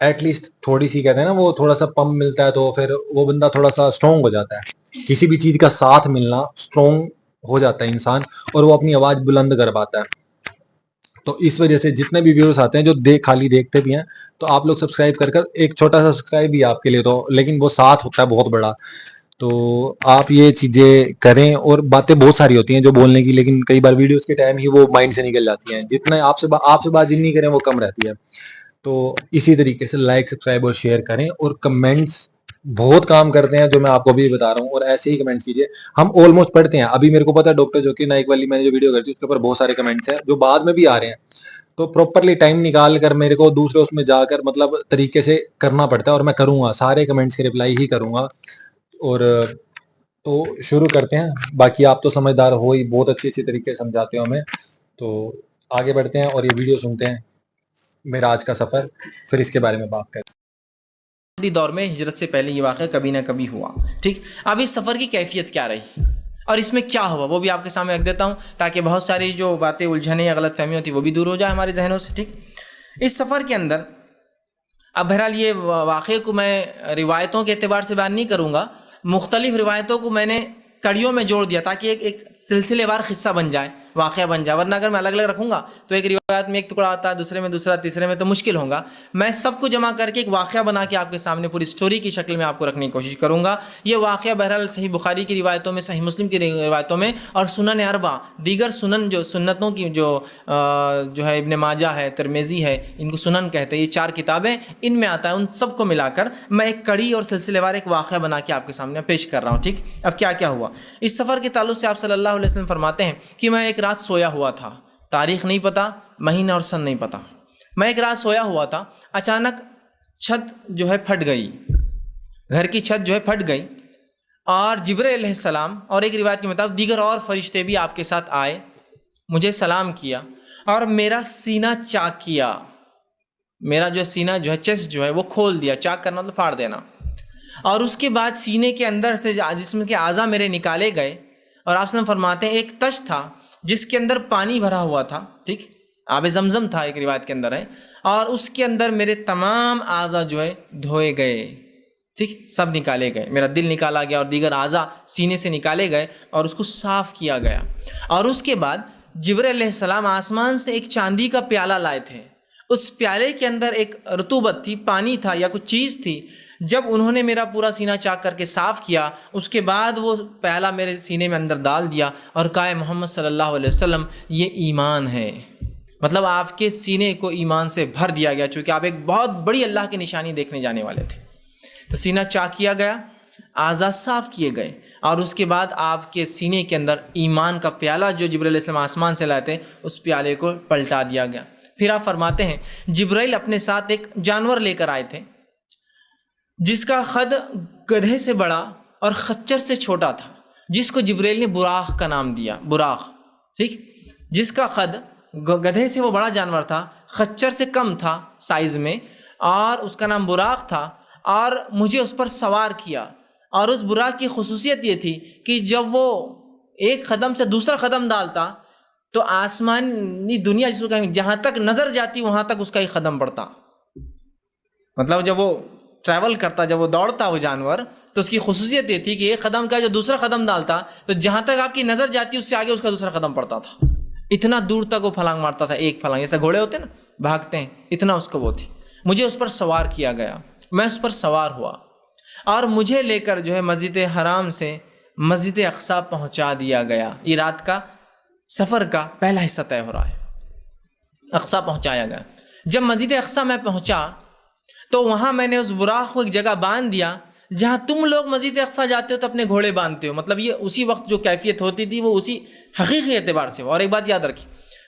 At least تھوڑی سی کہتے ہیں نا وہ تھوڑا سا پمپ ملتا ہے تو پھر وہ بندہ تھوڑا سا اسٹرانگ ہو جاتا ہے. کسی بھی چیز کا ساتھ ملنا اسٹرانگ ہو جاتا ہے انسان اور وہ اپنی آواز بلند کر پاتا ہے. تو اس وجہ سے جتنے بھی ویورز آتے ہیں جو خالی دیکھتے بھی ہیں تو آپ لوگ سبسکرائب کر ایک چھوٹا سا سبسکرائب بھی آپ کے لیے تو لیکن وہ ساتھ ہوتا ہے بہت بڑا. تو آپ یہ چیزیں کریں. اور باتیں بہت ساری ہوتی ہیں جو بولنے کی لیکن کئی بار ویڈیوز کے ٹائم ہی وہ مائنڈ سے نکل جاتی ہیں. جتنا آپ سے بات جتنی کریں وہ کم رہتی ہے. تو اسی طریقے سے لائک سبسکرائب اور شیئر کریں اور کمنٹس بہت کام کرتے ہیں جو میں آپ کو بھی بتا رہا ہوں. اور ایسے ہی کمنٹس کیجیے. ہم آلموسٹ پڑھتے ہیں. ابھی میرے کو پتا ہے ڈاکٹر ذکیر نائک والی میں نے جو ویڈیو کرتی اس کے اوپر بہت سارے کمنٹس ہیں جو بعد میں بھی آ رہے ہیں. تو پراپرلی ٹائم نکال کر میرے کو دوسرے اس میں جا کر مطلب طریقے سے کرنا پڑتا ہے اور میں کروں گا سارے کمنٹس کے رپلائی ہی کروں گا. اور تو شروع کرتے ہیں. باقی آپ تو سمجھدار ہو ہی, بہت اچھی طریقے سے سمجھاتے ہو ہمیں. تو آگے بڑھتے ہیں اور یہ ویڈیو سنتے ہیں معراج کا سفر, پھر اس کے بارے میں بات کریں. دور میں ہجرت سے پہلے یہ واقعہ کبھی نہ کبھی ہوا. ٹھیک, اب اس سفر کی کیفیت کیا رہی اور اس میں کیا ہوا وہ بھی آپ کے سامنے رکھ دیتا ہوں تاکہ بہت ساری جو باتیں الجھنیں یا غلط فہمی ہوتی وہ بھی دور ہو جائے ہمارے ذہنوں سے. ٹھیک, اس سفر کے اندر اب بہرحال یہ واقعے کو میں روایتوں کے اعتبار سے بیان نہیں کروں گا, مختلف روایتوں کو میں نے کڑیوں میں جوڑ دیا تاکہ ایک سلسلے وار قصہ بن جائے, واقعہ بن جائے. ورنہ اگر میں الگ الگ رکھوں گا تو ایک روایت میں ایک ٹکڑا آتا ہے, دوسرے میں دوسرا, تیسرے میں, تو مشکل ہوگا. میں سب کو جمع کر کے ایک واقعہ بنا کے آپ کے سامنے پوری سٹوری کی شکل میں آپ کو رکھنے کی کوشش کروں گا. یہ واقعہ بہرحال صحیح بخاری کی روایتوں میں, صحیح مسلم کی روایتوں میں اور سنن اربع دیگر سنن جو سنتوں کی جو ہے ابن ماجہ ہے, ترمذی ہے, ان کو سنن کہتے ہیں, یہ 4 کتابیں ان میں آتا ہے. ان سب کو ملا کر میں ایک کڑی اور سلسلے وار ایک واقعہ بنا کے آپ کے سامنے پیش کر رہا ہوں. ٹھیک, اب کیا کیا ہوا اس سفر کے تعلق سے. آپ صلی اللہ علیہ وسلم فرماتے ہیں کہ میں ایک رات سویا ہوا تھا, تاریخ نہیں پتا, مہینہ اور سن نہیں پتا. میں ایک رات سویا ہوا تھا, اچانک چھت جو ہے پھٹ گئی, گھر کی چھت جو ہے پھٹ گئی اور جبرائیل علیہ السلام اور ایک روایت کے مطابق دیگر اور فرشتے بھی آپ کے ساتھ آئے, مجھے سلام کیا اور میرا سینہ چاک کیا. میرا جو سینہ جو ہے چیسٹ جو ہے وہ کھول دیا, چاک کرنا مطلب پھاڑ دینا. اور اس کے بعد سینے کے اندر سے جسم کے اعضاء میرے نکالے گئے اور آپ وسلم فرماتے ہیں ایک تش تھا جس کے اندر پانی بھرا ہوا تھا. ٹھیک, آب زمزم تھا ایک روایت کے اندر ہے, اور اس کے اندر میرے تمام اعضاء جو ہے دھوئے گئے. ٹھیک, سب نکالے گئے, میرا دل نکالا گیا اور دیگر اعضاء سینے سے نکالے گئے اور اس کو صاف کیا گیا. اور اس کے بعد جبرائیل علیہ السلام آسمان سے ایک چاندی کا پیالہ لائے تھے. اس پیالے کے اندر ایک رطوبت تھی, پانی تھا یا کچھ چیز تھی. جب انہوں نے میرا پورا سینہ چاک کر کے صاف کیا, اس کے بعد وہ پیالہ میرے سینے میں اندر ڈال دیا اور کہا محمد صلی اللہ علیہ وسلم یہ ایمان ہے. مطلب آپ کے سینے کو ایمان سے بھر دیا گیا, چونکہ آپ ایک بہت بڑی اللہ کی نشانی دیکھنے جانے والے تھے. تو سینہ چاک کیا گیا, اعضاء صاف کیے گئے اور اس کے بعد آپ کے سینے کے اندر ایمان کا پیالہ جو جبرائیل علیہ السلام آسمان سے لائے تھے اس پیالے کو پلٹا دیا گیا. پھر آپ فرماتے ہیں جبرائیل اپنے ساتھ ایک جانور لے کر آئے تھے جس کا قد گدھے سے بڑا اور خچر سے چھوٹا تھا, جس کو جبرائیل نے براق کا نام دیا. براق, ٹھیک, جس کا قد گدھے سے وہ بڑا جانور تھا, خچر سے کم تھا سائز میں, اور اس کا نام براق تھا. اور مجھے اس پر سوار کیا, اور اس براق کی خصوصیت یہ تھی کہ جب وہ ایک قدم سے دوسرا قدم ڈالتا تو آسمانی دنیا جس کو کہیں گے جہاں تک نظر جاتی وہاں تک اس کا ایک قدم پڑتا. مطلب جب وہ ٹریول کرتا, جب وہ دوڑتا وہ جانور, تو اس کی خصوصیت یہ تھی کہ ایک قدم کا جو دوسرا قدم ڈالتا تو جہاں تک آپ کی نظر جاتی اس سے آگے اس کا دوسرا قدم پڑتا تھا. اتنا دور تک وہ پھلانگ مارتا تھا, ایک پھلانگ, جیسے گھوڑے ہوتے ہیں نا بھاگتے ہیں, اتنا اس کو وہ تھی. مجھے اس پر سوار کیا گیا, میں اس پر سوار ہوا اور مجھے لے کر جو ہے مسجد حرام سے مسجد اقصی پہنچا دیا گیا. یہ رات کا سفر کا پہلا حصہ طے ہو رہا ہے. اقصی پہنچایا گیا. جب مسجد اقصی میں پہنچا تو وہاں میں نے اس براق کو ایک جگہ باندھ دیا جہاں تم لوگ مسجد اقصی جاتے ہو تو اپنے گھوڑے باندھتے ہو. مطلب یہ اسی وقت جو کیفیت ہوتی تھی وہ اسی حقیقی اعتبار سے. اور ایک بات یاد رکھی,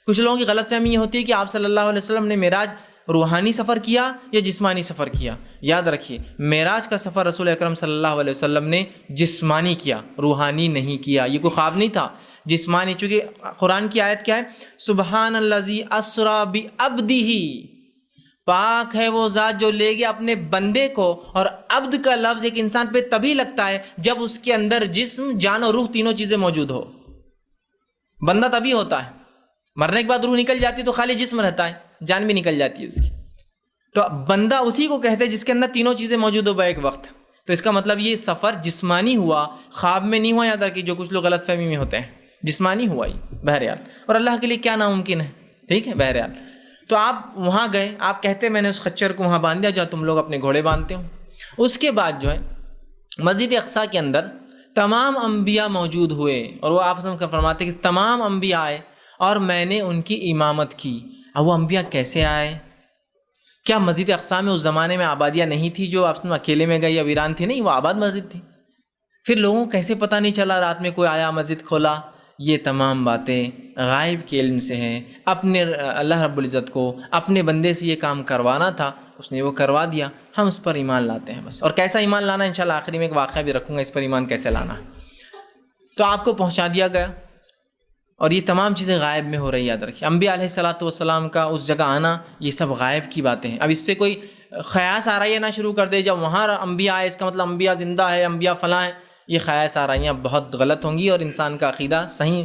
کچھ لوگوں کی غلط فہمی یہ ہوتی ہے کہ آپ صلی اللہ علیہ وسلم نے معراج روحانی سفر کیا یا جسمانی سفر کیا. یاد رکھیے معراج کا سفر رسول اکرم صلی اللہ علیہ وسلم نے جسمانی کیا, روحانی نہیں کیا. یہ کوئی خواب نہیں تھا, جسمانی. چونکہ قرآن کی آیت کیا ہے, سبحان الذی اسری بعبدہ, پاک ہے وہ ذات جو لے گیا اپنے بندے کو. اور عبد کا لفظ ایک انسان پہ تبھی لگتا ہے جب اس کے اندر جسم, جان اور روح تینوں چیزیں موجود ہو. بندہ تبھی ہوتا ہے, مرنے کے بعد روح نکل جاتی تو خالی جسم رہتا ہے, جان بھی نکل جاتی ہے اس کی. تو بندہ اسی کو کہتے ہیں جس کے اندر تینوں چیزیں موجود ہو بیک وقت. تو اس کا مطلب یہ سفر جسمانی ہوا, خواب میں نہیں ہوا, یہاں تک کہ جو کچھ لوگ غلط فہمی میں ہوتے ہیں, جسمانی ہوا ہی بہرحال. اور اللہ کے لیے کیا ناممکن ہے, ٹھیک ہے بہرحال. تو آپ وہاں گئے, آپ کہتے ہیں میں نے اس خچر کو وہاں باندھ دیا جہاں تم لوگ اپنے گھوڑے باندھتے ہو. اس کے بعد جو ہے مسجد اقصیٰ کے اندر تمام انبیاء موجود ہوئے, اور وہ آپ سے فرماتے ہیں کہ تمام انبیاء آئے اور میں نے ان کی امامت کی. اب وہ انبیاء کیسے آئے؟ کیا مسجد اقصیٰ میں اس زمانے میں آبادیاں نہیں تھی جو آپ اکیلے میں گئے یا ویران تھی؟ نہیں, وہ آباد مسجد تھی. پھر لوگوں کو کیسے پتہ نہیں چلا رات میں کوئی آیا مسجد کھولا؟ یہ تمام باتیں غائب کے علم سے ہیں. اپنے اللہ رب العزت کو اپنے بندے سے یہ کام کروانا تھا, اس نے وہ کروا دیا, ہم اس پر ایمان لاتے ہیں بس. اور کیسا ایمان لانا ہے انشاءاللہ آخری میں ایک واقعہ بھی رکھوں گا, اس پر ایمان کیسے لانا ہے. تو آپ کو پہنچا دیا گیا, اور یہ تمام چیزیں غائب میں ہو رہی, یاد رکھیے. انبیاء علیہ الصلوۃ والسلام کا اس جگہ آنا یہ سب غائب کی باتیں ہیں. اب اس سے کوئی خیاس آرائیاں نہ شروع کر دے جب وہاں انبیاء آئے اس کا مطلب انبیاء زندہ ہے, انبیاء فلاں ہیں. یہ خیاس آرائیاں بہت غلط ہوں گی, اور انسان کا عقیدہ صحیح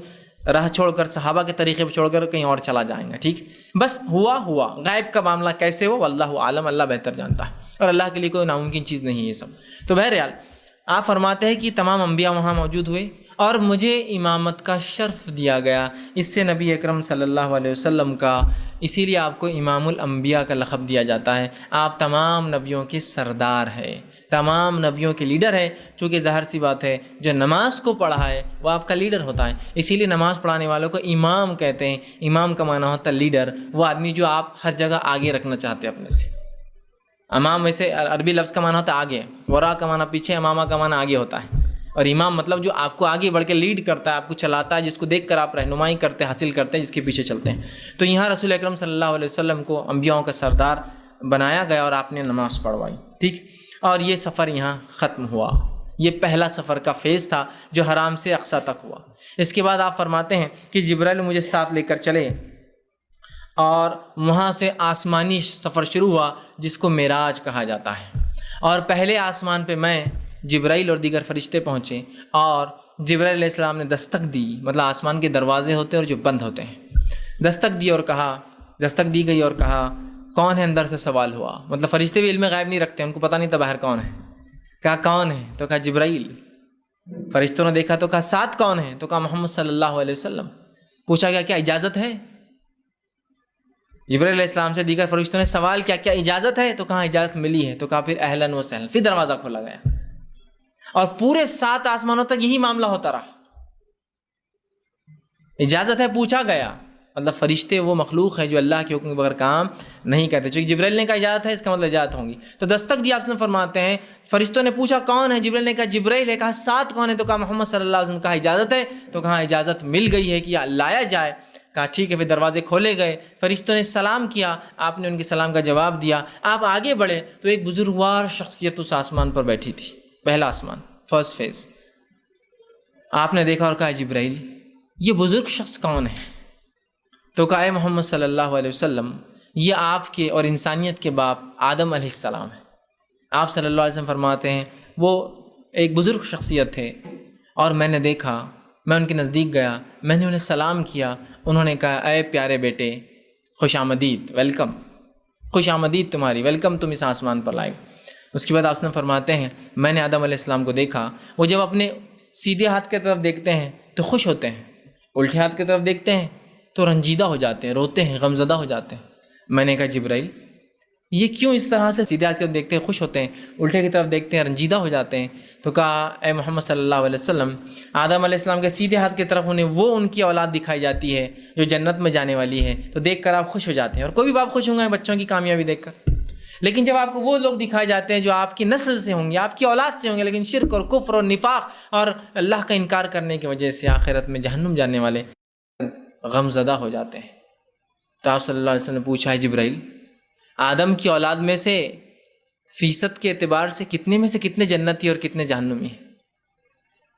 راہ چھوڑ کر, صحابہ کے طریقے پہ چھوڑ کر کہیں اور چلا جائیں گا. ٹھیک, بس ہوا. غائب کا معاملہ کیسے ہو واللہ عالم, اللہ بہتر جانتا ہے, اور اللہ کے لیے کوئی ناممکن چیز نہیں ہے یہ سب. تو بہرحال آپ فرماتے ہیں کہ تمام انبیاء وہاں موجود ہوئے اور مجھے امامت کا شرف دیا گیا. اس سے نبی اکرم صلی اللہ علیہ وسلم کا, اسی لیے آپ کو امام الانبیاء کا لقب دیا جاتا ہے. آپ تمام نبیوں کے سردار ہیں, تمام نبیوں کے لیڈر ہے. چونکہ ظاہر سی بات ہے جو نماز کو پڑھا ہے وہ آپ کا لیڈر ہوتا ہے, اسی لیے نماز پڑھانے والوں کو امام کہتے ہیں. امام کا معنی ہوتا ہے لیڈر, وہ آدمی جو آپ ہر جگہ آگے رکھنا چاہتے ہیں اپنے سے. امام ویسے عربی لفظ کا معنی ہوتا ہے آگے, ورا کا معنی پیچھے, امامہ کا معنی آگے ہوتا ہے. اور امام مطلب جو آپ کو آگے بڑھ کے لیڈ کرتا ہے, آپ کو چلاتا ہے, جس کو دیکھ کر آپ رہنمائی کرتے ہیں, حاصل کرتے ہیں, جس کے پیچھے چلتے ہیں. تو یہاں رسول اکرم صلی اللہ علیہ وسلم کو انبیاءوں کا سردار بنایا گیا اور آپ نے نماز پڑھوائی. ٹھیک, اور یہ سفر یہاں ختم ہوا. یہ پہلا سفر کا فیز تھا جو حرام سے اقصیٰ تک ہوا. اس کے بعد آپ فرماتے ہیں کہ جبرائیل مجھے ساتھ لے کر چلے, اور وہاں سے آسمانی سفر شروع ہوا جس کو معراج کہا جاتا ہے. اور پہلے آسمان پہ میں, جبرائیل اور دیگر فرشتے پہنچے, اور جبرائیل علیہ السلام نے دستک دی. مطلب آسمان کے دروازے ہوتے ہیں اور جو بند ہوتے ہیں, دستک دی اور کہا, دستک دی گئی اور کہا کون ہے, اندر سے سوال ہوا. مطلب فرشتے بھی علم غائب نہیں رکھتے, ان کو پتہ نہیں تھا باہر کون ہے. کہا کون ہے, تو کہا جبرائیل. فرشتوں نے دیکھا تو کہا ساتھ کون ہے, تو کہا محمد صلی اللہ علیہ وسلم. پوچھا گیا کیا اجازت ہے؟ جبرائیل علیہ السلام سے دیگر فرشتوں نے سوال کیا کیا اجازت ہے, تو کہا اجازت ملی ہے. تو کہا پھر اہلاً و سہلاً, پھر دروازہ کھولا گیا. اور پورے 7 آسمانوں تک یہی معاملہ ہوتا رہا. اجازت ہے پوچھا گیا, مطلب فرشتے وہ مخلوق ہے جو اللہ کے حکم کے بغیر کام نہیں کرتے. چونکہ جبرائیل نے کہا اجازت ہے, اس کا مطلب اجازت ہوں گی. تو دستک دی, آپ نے فرماتے ہیں فرشتوں نے پوچھا کون ہے, جبرائیل نے کہا جبرائیل ہے. کہا ساتھ کون ہے, تو کہا محمد صلی اللہ علیہ وسلم. کہا اجازت ہے, تو کہا اجازت مل گئی ہے کہ لایا جائے. کہا ٹھیک ہے. پھر دروازے کھولے گئے, فرشتوں نے سلام کیا, آپ نے ان کے سلام کا جواب دیا. آپ آگے بڑھے تو ایک بزرگوار شخصیت اس آسمان پر بیٹھی تھی, پہلا آسمان, فرسٹ فیز. آپ نے دیکھا اور کہا جبرائیل یہ بزرگ شخص کون ہے؟ تو کہا اے محمد صلی اللہ علیہ وسلم, یہ آپ کے اور انسانیت کے باپ آدم علیہ السلام ہے. آپ صلی اللہ علیہ وسلم فرماتے ہیں وہ ایک بزرگ شخصیت تھے, اور میں نے دیکھا, میں ان کے نزدیک گیا, میں نے انہیں سلام کیا. انہوں نے کہا اے پیارے بیٹے, خوش آمدید, ویلکم, خوش آمدید تمہاری, ویلکم تم اس آسمان پر لائے. اس کے بعد آپ نے فرماتے ہیں میں نے آدم علیہ السلام کو دیکھا, وہ جب اپنے سیدھے ہاتھ کی طرف دیکھتے ہیں تو خوش ہوتے ہیں, الٹے ہاتھ کی طرف دیکھتے ہیں تو رنجیدہ ہو جاتے ہیں, روتے ہیں, غمزدہ ہو جاتے ہیں. میں نے کہا جبرائیل یہ کیوں اس طرح سے سیدھے ہاتھ کی طرف دیکھتے ہیں خوش ہوتے ہیں, الٹے کی طرف دیکھتے ہیں رنجیدہ ہو جاتے ہیں؟ تو کہا اے محمد صلی اللہ علیہ وسلم, آدم علیہ السلام کے سیدھے ہاتھ کی طرف انہیں وہ ان کی اولاد دکھائی جاتی ہے جو جنت میں جانے والی ہے, تو دیکھ کر آپ خوش ہو جاتے ہیں. اور کوئی بھی باپ خوش ہوں گے بچوں کی کامیابی دیکھ کر. لیکن جب آپ کو وہ لوگ دکھائے جاتے ہیں جو آپ کی نسل سے ہوں گے, آپ کی اولاد سے ہوں گے, لیکن شرک اور کفر اور نفاق اور اللہ کا انکار کرنے کی وجہ سے آخرت میں جہنم جانے والے, غمزدہ ہو جاتے ہیں. تو آپ صلی اللہ علیہ وسلم نے پوچھا ہے جبرائیل آدم کی اولاد میں سے فیصد کے اعتبار سے کتنے میں سے کتنے جنتی اور کتنے جہنمی ہیں؟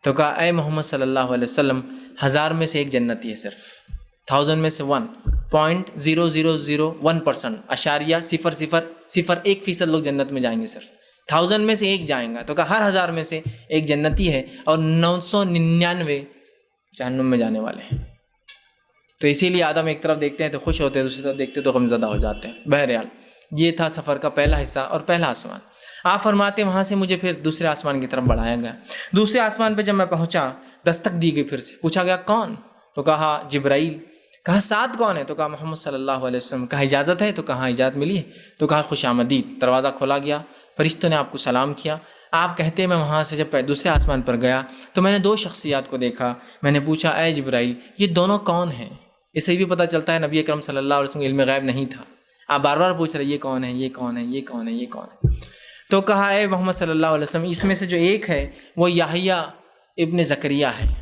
تو کہا اے محمد صلی اللہ علیہ وسلم 1000 میں سے ایک جنتی ہے, صرف 1000 میں سے 1.0001%, اشاریہ 0.001% لوگ جنت میں جائیں گے, صرف 1000 میں سے ایک جائیں گا. تو کہا ہر 1000 میں سے ایک جنتی ہے اور 999 جہنم میں جانے والے ہیں. تو اسی لیے آدم ایک طرف دیکھتے ہیں تو خوش ہوتے ہیں, دوسری طرف دیکھتے ہیں تو غمزدہ ہو جاتے ہیں. بہرحال یہ تھا سفر کا پہلا حصہ اور پہلا آسمان۔ آپ فرماتے وہاں سے مجھے پھر دوسرے آسمان کی طرف بڑھایا گیا۔ دوسرے آسمان پہ جب میں پہنچا، دستک دی گئی، پھر سے پوچھا گیا کون؟ تو کہا جبرائیل۔ کہا ساتھ کون ہے؟ تو کہا محمد صلی اللہ علیہ وسلم۔ کہا اجازت ہے؟ تو کہا اجازت ملی ہے۔ تو کہا خوش آمدید۔ دروازہ کھولا گیا، فرشتوں نے آپ کو سلام کیا۔ آپ کہتے ہیں میں وہاں سے جب دوسرے آسمان پر گیا تو میں نے دو شخصیات کو دیکھا۔ میں نے پوچھا اے جبرائیل یہ دونوں کون ہیں؟ اس سے بھی پتہ چلتا ہے نبی اکرم صلی اللہ علیہ وسلم علم غیب نہیں تھا۔ آپ بار بار پوچھ رہے یہ کون ہے، یہ کون ہے، یہ کون ہے، یہ کون ہے؟ تو کہا اے محمد صلی اللہ علیہ وسلم اس میں سے جو ایک ہے وہ یحییٰ ابن زکریہ ہے۔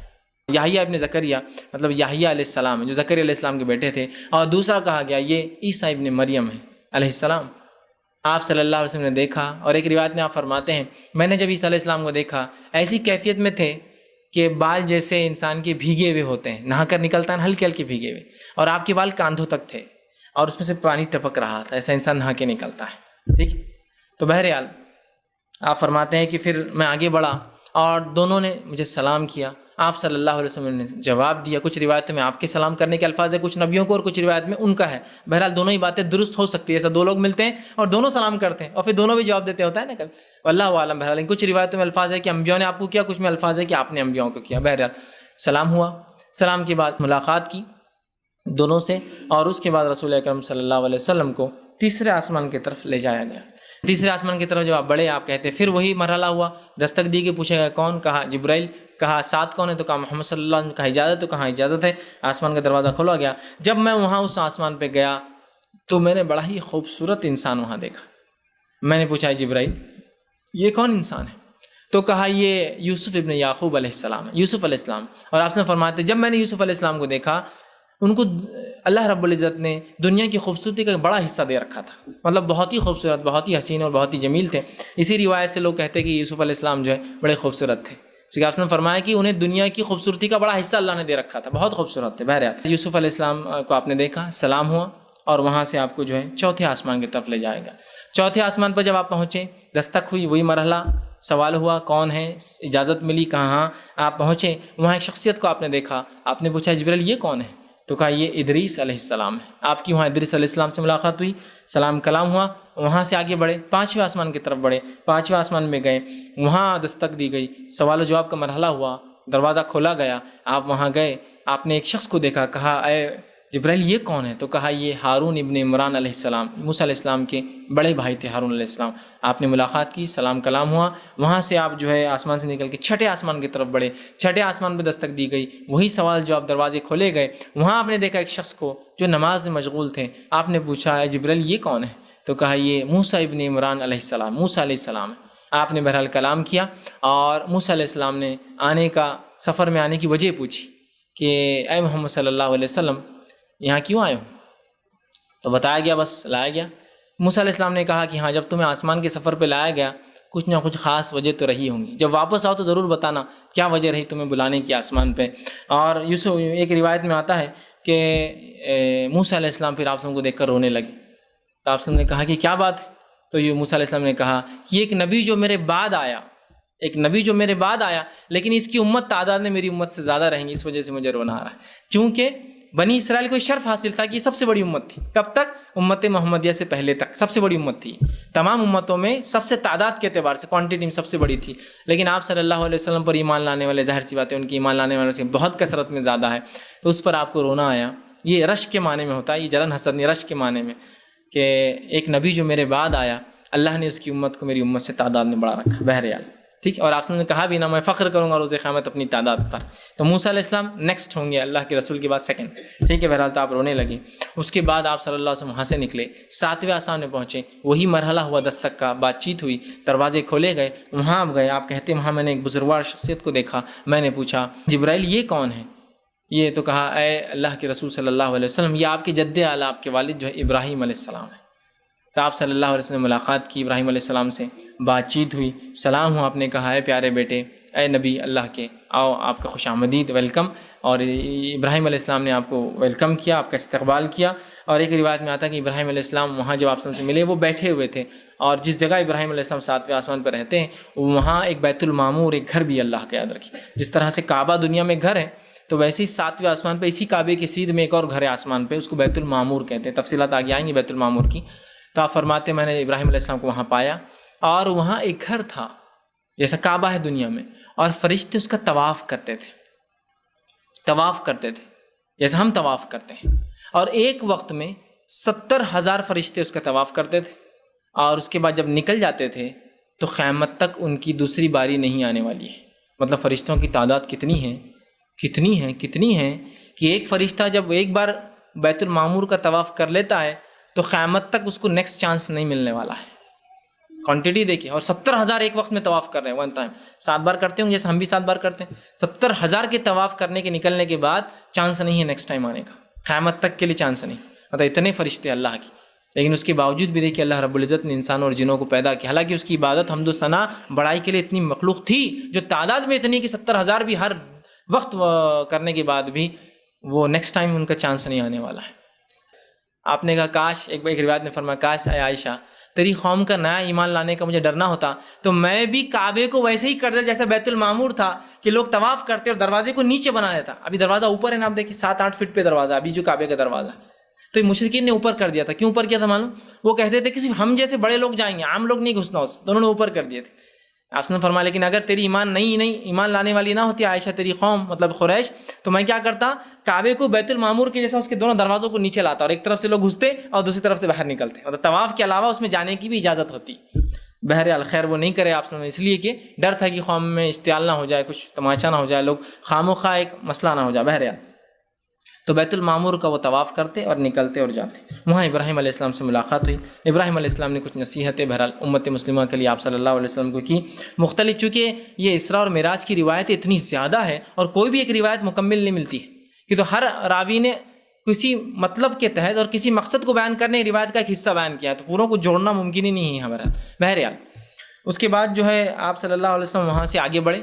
یحییٰ ابن زکریہ مطلب یحییٰ علیہ السلام جو زکریا علیہ السلام کے بیٹے تھے، اور دوسرا کہا گیا یہ عیسیٰ ابن مریم ہے علیہ السلام۔ آپ صلی اللہ علیہ وسلم نے دیکھا، اور ایک روایت میں آپ فرماتے ہیں میں نے جب عیسیٰ علیہ السلام کو دیکھا ایسی کیفیت میں تھے کہ بال جیسے انسان کے بھیگے ہوئے ہوتے ہیں، نہا کر نکلتا ہے ہلکے ہلکے بھیگے ہوئے، اور آپ کے بال کاندھوں تک تھے اور اس میں سے پانی ٹپک رہا تھا، ایسا انسان نہا کے نکلتا ہے۔ ٹھیک، تو بہرحال آپ فرماتے ہیں کہ پھر میں آگے بڑھا اور دونوں نے مجھے سلام کیا۔ آپ صلی اللہ علیہ وسلم نے جواب دیا۔ کچھ روایتوں میں آپ کے سلام کرنے کے الفاظ ہیں، کچھ نبیوں کو، اور کچھ روایت میں ان کا ہے۔ بہرحال دونوں ہی باتیں درست ہو سکتی ہے، ایسا دو لوگ ملتے ہیں اور دونوں سلام کرتے ہیں اور پھر دونوں بھی جواب دیتے ہوتا ہے نا کبھی، اللہ عالم۔ بہرحال کچھ روایتوں میں الفاظ ہے کہ انبیاء نے آپ کو کیا، کچھ میں الفاظ ہے کہ آپ نے انبیاء کو کیا۔ بہرحال سلام ہوا، سلام کے بعد ملاقات کی دونوں سے، اور اس کے بعد رسول اکرم صلی اللہ علیہ وسلم کو تیسرے آسمان کی طرف لے جایا گیا۔ تیسرے آسمان کی طرف جب آپ بڑھے، آپ کہتے پھر وہی مرحلہ ہوا، دستک دی کہ پوچھا گیا کون؟ کہا جبرائیل۔ کہا ساتھ کون ہے؟ تو کہا محمد صلی اللہ علیہ وسلم۔ کہا اجازت؟ تو کہا اجازت ہے۔ آسمان کا دروازہ کھولا گیا۔ جب میں وہاں اس آسمان پہ گیا تو میں نے بڑا ہی خوبصورت انسان وہاں دیکھا۔ میں نے پوچھا جبرائیل یہ کون انسان ہے؟ تو کہا یہ یوسف ابن یعقوب علیہ السلام ہے، یوسف علیہ السلام۔ اور آپ نے فرماتے جب میں نے یوسف علیہ السلام کو دیکھا، ان کو اللہ رب العزت نے دنیا کی خوبصورتی کا بڑا حصہ دے رکھا تھا، مطلب بہت ہی خوبصورت، بہت ہی حسین اور بہت ہی جمیل تھے۔ اسی روایت سے لوگ کہتے ہیں کہ یوسف علیہ السلام جو ہے بڑے خوبصورت تھے، اس لیے آپ نے فرمایا کہ انہیں دنیا کی خوبصورتی کا بڑا حصہ اللہ نے دے رکھا تھا، بہت خوبصورت تھے۔ بہرحال یوسف علیہ السلام کو آپ نے دیکھا، سلام ہوا، اور وہاں سے آپ کو جو ہے چوتھے آسمان کی طرف لے جائے گا۔ چوتھے آسمان پر جب آپ پہنچے، دستک ہوئی، وہی مرحلہ، سوال ہوا کون ہے، اجازت ملی، کہاں آپ پہنچے، وہاں ایک شخصیت کو آپ نے دیکھا۔ آپ نے پوچھا جبرائیل یہ کون ہے؟ تو کہا یہ ادریس علیہ السلام ہے۔ آپ کی وہاں ادریس علیہ السلام سے ملاقات ہوئی، سلام کلام ہوا، وہاں سے آگے بڑھے، پانچویں آسمان کی طرف بڑھے، پانچویں آسمان میں گئے، وہاں دستک دی گئی، سوال و جواب کا مرحلہ ہوا، دروازہ کھولا گیا، آپ وہاں گئے، آپ نے ایک شخص کو دیکھا، کہا اے جبرائیل یہ کون ہے؟ تو کہا یہ ہارون ابن عمران علیہ السلام، موسیٰ علیہ السلام کے بڑے بھائی تھے ہارون علیہ السلام۔ آپ نے ملاقات کی، سلام کلام ہوا، وہاں سے آپ جو ہے آسمان سے نکل کے چھٹے آسمان کی طرف بڑھے، چھٹے آسمان پہ دستک دی گئی، وہی سوال جواب، دروازے کھولے گئے، وہاں آپ نے دیکھا ایک شخص کو جو نماز میں مشغول تھے۔ آپ نے پوچھا اے جبرائیل یہ کون ہے؟ تو کہا یہ موسیٰ ابن عمران علیہ السلام، موسیٰ علیہ السلام ہے۔ آپ نے بہرحال کلام کیا، اور موسیٰ علیہ السلام نے آنے کا، سفر میں آنے کی وجہ پوچھی کہ اے محمد صلی اللہ علیہ وسلم یہاں کیوں آئے ہو؟ تو بتایا گیا، بس لایا گیا۔ موسیٰ علیہ السلام نے کہا کہ ہاں جب تمہیں آسمان کے سفر پہ لایا گیا کچھ نہ کچھ خاص وجہ تو رہی ہوں گی، جب واپس آؤ تو ضرور بتانا کیا وجہ رہی تمہیں بلانے کی آسمان پہ۔ اور یوسف ایک روایت میں آتا ہے کہ موسیٰ علیہ السلام پھر آپ کو دیکھ کر رونے لگے، تو آپ نے کہا کہ کیا بات ہے؟ تو یہ موسیٰ علیہ السلام نے کہا یہ ایک نبی جو میرے بعد آیا، ایک نبی جو میرے بعد آیا، لیکن اس کی امت تعداد میں میری امت سے زیادہ رہیں گی، اس وجہ سے مجھے رونا آ رہا ہے، چونکہ بنی اسرائیل کو شرف حاصل تھا کہ یہ سب سے بڑی امت تھی۔ کب تک؟ امت محمدیہ سے پہلے تک سب سے بڑی امت تھی، تمام امتوں میں سب سے تعداد کے اعتبار سے، کوانٹٹی میں سب سے بڑی تھی، لیکن آپ صلی اللہ علیہ وسلم پر ایمان لانے والے، ظاہر سی بات ہے ان کی ایمان لانے والوں سے بہت کثرت میں زیادہ ہے، تو اس پر آپ کو رونا آیا۔ یہ رشک کے معنی میں ہوتا ہے، یہ جلن حسد نہیں، رشک کے معنی میں، کہ ایک نبی جو میرے بعد آیا اللہ نے اس کی امت کو میری امت سے تعداد میں بڑھا رکھا۔ بہرحال ٹھیک، اور آپ نے کہا بھی نا میں فخر کروں گا روز قیامت اپنی تعداد پر، تو موسیٰ علیہ السلام نیکسٹ ہوں گے اللہ کے رسول کے بعد سیکنڈ، ٹھیک ہے۔ بہرحال تو آپ رونے لگے۔ اس کے بعد آپ صلی اللہ علیہ وسلم وہاں سے نکلے، ساتویں آسمان میں پہنچے، وہی مرحلہ ہوا دستک کا، بات چیت ہوئی، دروازے کھولے گئے، وہاں آپ گئے، آپ کہتے ہیں وہاں میں نے ایک بزرگوار شخصیت کو دیکھا۔ میں نے پوچھا جبرائیل یہ کون ہے؟ یہ تو کہا اے اللہ کے رسول صلی اللہ علیہ وسلم یہ آپ کے جد اعلیٰ، آپ کے والد جو ہے ابراہیم علیہ السلام ہے۔ تو آپ صلی اللہ علیہ وسلم نے ملاقات کی، ابراہیم علیہ السلام سے بات چیت ہوئی، سلام ہوا، آپ نے کہا اے پیارے بیٹے، اے نبی اللہ کے، آؤ، آپ کا خوش آمدید، ویلکم۔ اور ابراہیم علیہ السلام نے آپ کو ویلکم کیا، آپ کا استقبال کیا۔ اور ایک روایت میں آتا ہے کہ ابراہیم علیہ السلام وہاں جب آپ سے ملے وہ بیٹھے ہوئے تھے، اور جس جگہ ابراہیم علیہ السلام ساتویں آسمان پر رہتے ہیں وہاں ایک بیت المعمور، ایک گھر بھی اللہ کا یاد رکھیے، جس طرح سے کعبہ دنیا میں گھر ہے تو ویسے ہی ساتویں آسمان پہ اسی کعبے کی سیدھ میں ایک اور گھر ہے آسمان پہ، اس کو بیت المعمور کہتے ہیں، تفصیلات آگے آئیں گی بیت المعمور کی۔ تو آپ فرماتے میں نے ابراہیم علیہ السلام کو وہاں پایا، اور وہاں ایک گھر تھا جیسا کعبہ ہے دنیا میں، اور فرشتے اس کا طواف کرتے تھے جیسا ہم طواف کرتے ہیں، اور ایک وقت میں 70,000 فرشتے اس کا طواف کرتے تھے، اور اس کے بعد جب نکل جاتے تھے تو قیامت تک ان کی دوسری باری نہیں آنے والی ہے۔ مطلب فرشتوں کی تعداد کتنی ہے کہ ایک فرشتہ جب ایک بار بیت المعمور کا طواف کر لیتا ہے تو قیامت تک اس کو نیکسٹ چانس نہیں ملنے والا ہے۔ کوانٹٹی دیکھیں، اور 70,000 ایک وقت میں طواف کر رہے ہیں، ون ٹائم 7 بار کرتے ہوں جیسے ہم بھی 7 بار کرتے ہیں۔ 70,000 کے طواف کرنے کے نکلنے کے بعد چانس نہیں ہے نیکسٹ ٹائم آنے کا، قیامت تک کے لیے چانس نہیں، مطلب اتنے فرشتے اللہ کی، لیکن اس کے باوجود بھی دیکھیے اللہ رب العزت نے انسانوں اور جنوں کو پیدا کیا، حالانکہ اس کی عبادت حمد و ثنا بڑائی کے لیے اتنی مخلوق تھی جو تعداد میں اتنی کہ 70,000 بھی ہر وقت کرنے کے بعد بھی وہ نیکسٹ ٹائم ان کا چانس نہیں آنے والا ہے۔ آپ نے کہا کاش، ایک روایت میں فرمایا کاش اے عائشہ تیری قوم کا نیا ایمان لانے کا مجھے ڈرنا ہوتا تو میں بھی کعبے کو ویسے ہی کر دیتا جیسا بیت المعمور تھا کہ لوگ طواف کرتے اور دروازے کو نیچے بنا لیتا۔ ابھی دروازہ اوپر ہے نا، آپ دیکھیں 7-8 فٹ پہ دروازہ ابھی جو کعبے کا دروازہ، تو مشرکین نے اوپر کر دیا تھا۔ کیوں اوپر کیا تھا معلوم؟ وہ کہتے تھے کہ صرف ہم جیسے بڑے لوگ جائیں گے، عام لوگ نہیں گھسنا، اس تو انہوں نے اوپر کر دیے تھے۔ آپ نے فرمایا لیکن اگر تیری ایمان لانے والی نہ ہوتی عائشہ تیری قوم مطلب قریش، تو میں کیا کرتا، کعبے کو بیت المعمور کے جیسا اس کے دونوں دروازوں کو نیچے لاتا اور ایک طرف سے لوگ گھستے اور دوسری طرف سے باہر نکلتے، مطلب طواف کے علاوہ اس میں جانے کی بھی اجازت ہوتی۔ بہرحال خیر وہ نہیں کرے آپ اس لیے کہ ڈر تھا کہ قوم میں اشتعال نہ ہو جائے، کچھ تماشا نہ ہو جائے، لوگ خاموخواہ ایک مسئلہ نہ ہو جائے۔ بہرحال تو بیت المعمور کا وہ طواف کرتے اور نکلتے اور جاتے۔ وہاں ابراہیم علیہ السلام سے ملاقات ہوئی، ابراہیم علیہ السلام نے کچھ نصیحتیں بہرحال امت مسلمہ کے لیے آپ صلی اللہ علیہ وسلم کو کی مختلف، چونکہ یہ اسراء اور معراج کی روایتیں اتنی زیادہ ہے اور کوئی بھی ایک روایت مکمل نہیں ملتی ہے، کہ تو ہر راوی نے کسی مطلب کے تحت اور کسی مقصد کو بیان کرنے روایت کا ایک حصہ بیان کیا ہے، تو پوروں کو جوڑنا ممکن ہی نہیں ہے۔ بہرحال اس کے بعد جو ہے آپ صلی اللہ علیہ وسلم وہاں سے آگے بڑھے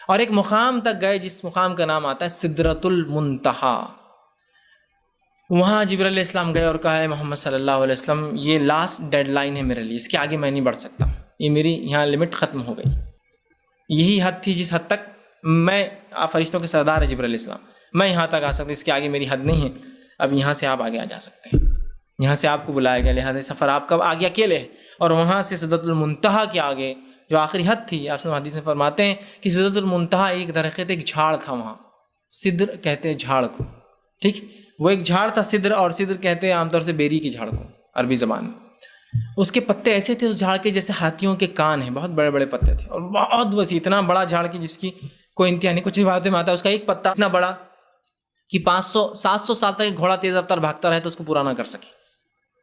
اور ایک مقام تک گئے جس مقام کا نام آتا ہے سدرۃ المنتہا۔ وہاں جبرائیل علیہ السلام گئے اور کہا ہے محمد صلی اللہ علیہ وسلم یہ لاسٹ ڈیڈ لائن ہے میرے لیے، اس کے آگے میں نہیں بڑھ سکتا، یہ میری یہاں لمٹ ختم ہو گئی، یہی حد تھی جس حد تک میں، آپ فرشتوں کے سردار ہے جبرائیل علیہ السلام، میں یہاں تک آ سکتا، اس کے آگے میری حد نہیں ہے، اب یہاں سے آپ آگے آ جا سکتے ہیں، یہاں سے آپ کو بلایا گیا، لہٰذا سفر آپ کا آگے اکیلے ہے، اور وہاں سے سدرۃ المنتہا کے آگے جو آخری حد تھی، آپ حدیث میں فرماتے ہیں کہ سدرۃ المنتہا ایک درخت، ایک جھاڑ تھا، وہاں سدر کہتے ہیں جھاڑ کو، ٹھیک، وہ ایک جھاڑ تھا سدر، اور سدر کہتے ہیں عام طور سے بیری کی جھاڑ کو عربی زبان میں۔ اس کے پتے ایسے تھے اس جھاڑ کے جیسے ہاتھیوں کے کان ہیں، بہت بڑے بڑے پتے تھے اور بہت وسیع، اتنا بڑا جھاڑ کی جس کی کوئی انتہا نہیں۔ کچھ روایتوں میں آتا ہے اس کا ایک پتا اتنا بڑا کہ 500-700 سال تک ایک گھوڑا تیز رفتار بھاگتا رہے تو اس کو پورا نہ کر سکے،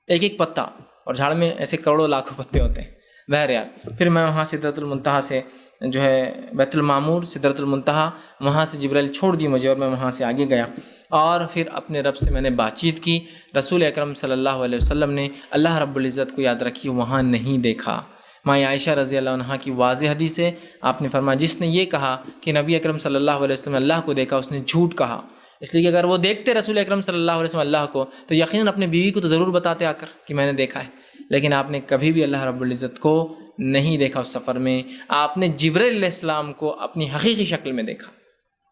ایک پتا، اور جھاڑ میں ایسے کروڑوں لاکھوں پتے ہوتے ہیں۔ بہرحال پھر میں وہاں سدرۃ المنتہا سے جو ہے بیت المعمور سدرۃ المنتہا، وہاں سے جبرائیل چھوڑ دی مجھے اور میں وہاں سے آگے گیا، اور پھر اپنے رب سے میں نے بات چیت کی۔ رسول اکرم صلی اللہ علیہ وسلم نے اللہ رب العزت کو یاد رکھی وہاں نہیں دیکھا۔ ماں عائشہ رضی اللہ عنہا کی واضح حدیث ہے، آپ نے فرمایا جس نے یہ کہا کہ نبی اکرم صلی اللہ علیہ وسلم نے اللہ کو دیکھا اس نے جھوٹ کہا، اس لیے کہ اگر وہ دیکھتے رسول اکرم صلی اللہ علیہ وسلم اللہ کو تو یقیناً اپنے بیوی کو تو ضرور بتاتے آ کر کہ میں نے دیکھا ہے، لیکن آپ نے کبھی بھی اللہ رب العزت کو نہیں دیکھا۔ اس سفر میں آپ نے جبرائیل علیہ السلام کو اپنی حقیقی شکل میں دیکھا،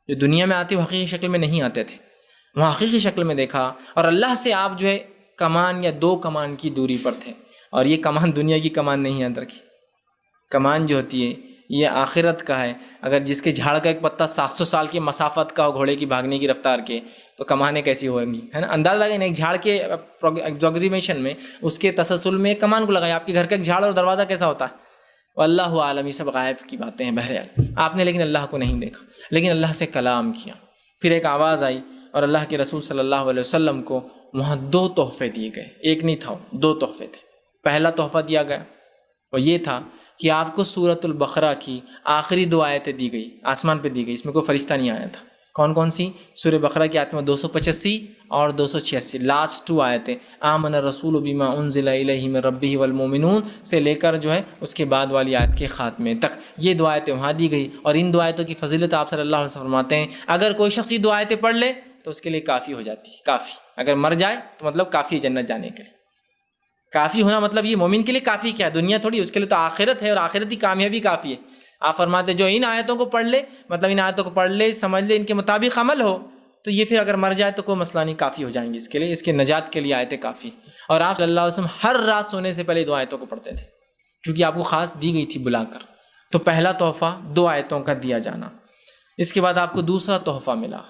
جو دنیا میں آتے وہ حقیقی شکل میں نہیں آتے تھے، وہاں حقیقی شکل میں دیکھا، اور اللہ سے آپ جو ہے کمان یا 2 کمان کی دوری پر تھے، اور یہ کمان دنیا کی کمان نہیں یاد رکھی، کمان جو ہوتی ہے یہ آخرت کا ہے۔ اگر جس کے جھاڑ کا ایک پتا 700 سال کی مسافت کا ہو گھوڑے کی بھاگنے کی رفتار کے، تو کمانیں کیسی ہوں گی، ہے نا؟ اندازہ لگائیں، ایک جھاڑ کے ایگزاگریمیشن میں اس کے تسلسل میں ایک کمان کو لگایا، آپ کے گھر کا ایک جھاڑ اور دروازہ کیسا ہوتا ہے، واللہ عالم، یہ سب غائب کی باتیں ہیں۔ بہرحال آپ نے لیکن اللہ کو نہیں دیکھا، لیکن اللہ سے کلام کیا۔ پھر ایک آواز آئی اور اللہ کے رسول صلی اللہ علیہ وسلم کو وہاں 2 تحفے دیے گئے، ایک نہیں تھا، 2 تحفے تھے۔ پہلا تحفہ دیا گیا وہ یہ تھا کہ آپ کو سورۃ البقرہ کی آخری 2 آیتیں دی گئی، آسمان پہ دی گئی، اس میں کوئی فرشتہ نہیں آیا تھا۔ کون کون سی؟ سورہ بقرہ کی آیت میں 285 اور 286، لاسٹ 2 آیتیں، آمن الرسول بما انزل الیہ من ربہ والمؤمنون سے لے کر جو ہے اس کے بعد والی آیت کے خاتمے تک، یہ 2 آیتیں وہاں دی گئی، اور ان 2 آیتوں کی فضیلت آپ صلی اللہ علیہ وسلم فرماتے ہیں اگر کوئی شخص یہ 2 آیتیں پڑھ لے تو اس کے لیے کافی ہو جاتی ہے، کافی، اگر مر جائے تو مطلب کافی جنت جانے کے لیے، کافی ہونا مطلب یہ مومن کے لیے کافی کیا ہے، دنیا تھوڑی، اس کے لیے تو آخرت ہے، اور آخرتی کامیابی کافی ہے۔ آپ فرماتے جو ان آیتوں کو پڑھ لے، مطلب ان آیتوں کو پڑھ لے، سمجھ لے، ان کے مطابق عمل ہو، تو یہ پھر اگر مر جائے تو کوئی مسئلہ نہیں، کافی ہو جائیں گے اس کے لیے، اس کے نجات کے لیے آیتیں کافی۔ اور آپ صلی اللہ علیہ وسلم ہر رات سونے سے پہلے 2 آیتوں کو پڑھتے تھے، کیونکہ آپ کو خاص دی گئی تھی بلا کر. تو پہلا تحفہ 2 آیتوں کا دیا جانا. اس کے بعد آپ کو دوسرا تحفہ ملا،